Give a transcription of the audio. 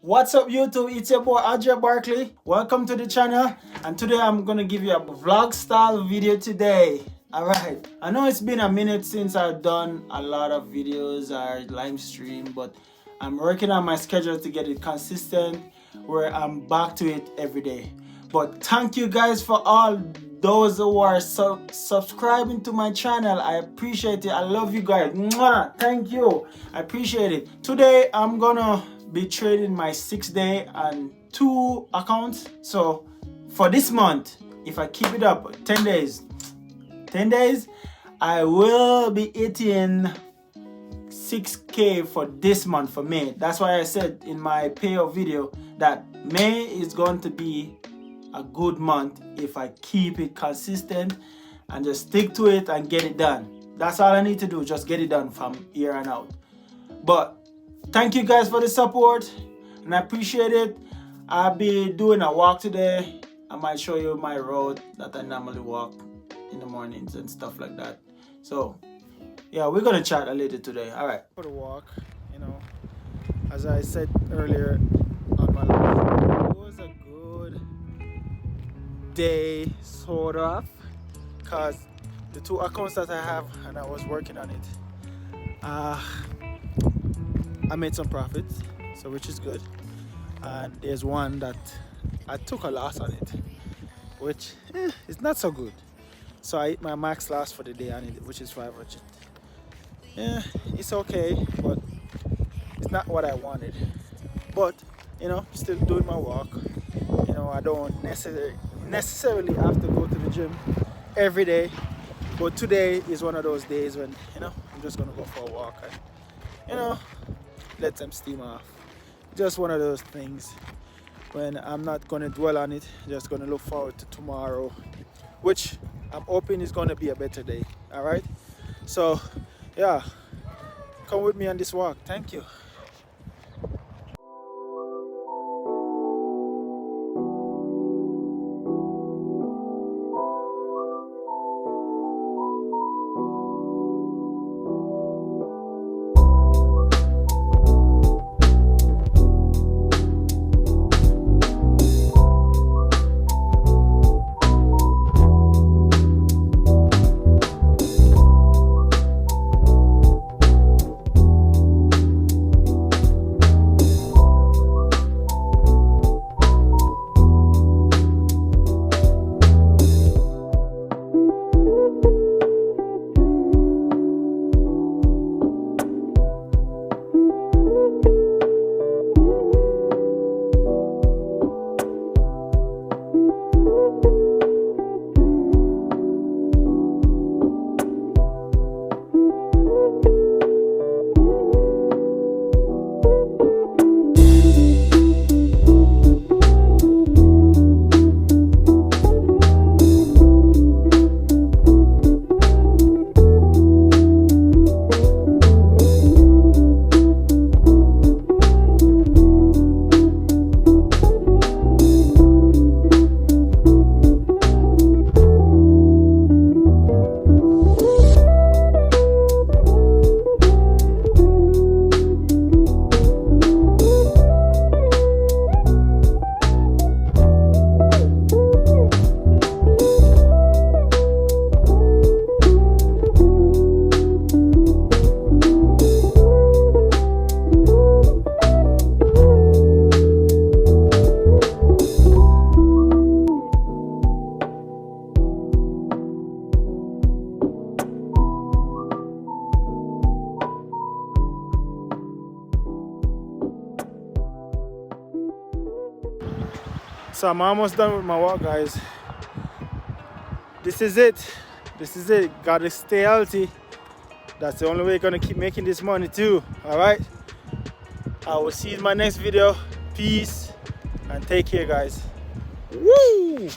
What's up YouTube, it's your boy Adria Barkley. Welcome to the channel, and today I'm gonna give you a vlog style video today. Alright, I know it's been a minute since I've done a lot of videos or live stream, but I'm working on my schedule to get it consistent where I'm back to it every day. But thank you guys for all those who are subscribing to my channel. I appreciate it. I love you guys. Mwah! Thank you. I appreciate it. Today I'm gonna be trading my 6-day and 2 accounts. So for this month, if I keep it up 10 days, I will be hitting 6K for this month for May. That's why I said in my payout video that May is going to be a good month if I keep it consistent and just stick to it and get it done. That's all I need to do, just get it done from here on out. But thank you guys for the support and I appreciate it. I'll be doing a walk today. I might show you my road that I normally walk in the mornings and stuff like that. So yeah, we're gonna chat a little today. All right, for the walk, you know, as I said earlier on my live, it was a good day sort of, because the 2 accounts that I have and I was working on it, I made some profits, so which is good. And there's one that I took a loss on it, which is not so good. So I hit my max loss for the day on it, which is 500. Yeah, it's okay, but it's not what I wanted. But you know, still doing my walk. You know, I don't necessarily have to go to the gym every day, but today is one of those days when, you know, I'm just gonna go for a walk and, you know, let some steam off. Just one of those things when I'm not gonna dwell on it, just gonna look forward to tomorrow, which I'm hoping is gonna be a better day. All right, so yeah, come with me on this walk. Thank you. So I'm almost done with my walk, guys. This is it. Gotta stay healthy. That's the only way you're gonna keep making this money too. Alright, I will see you in my next video. Peace and take care, guys. Woo!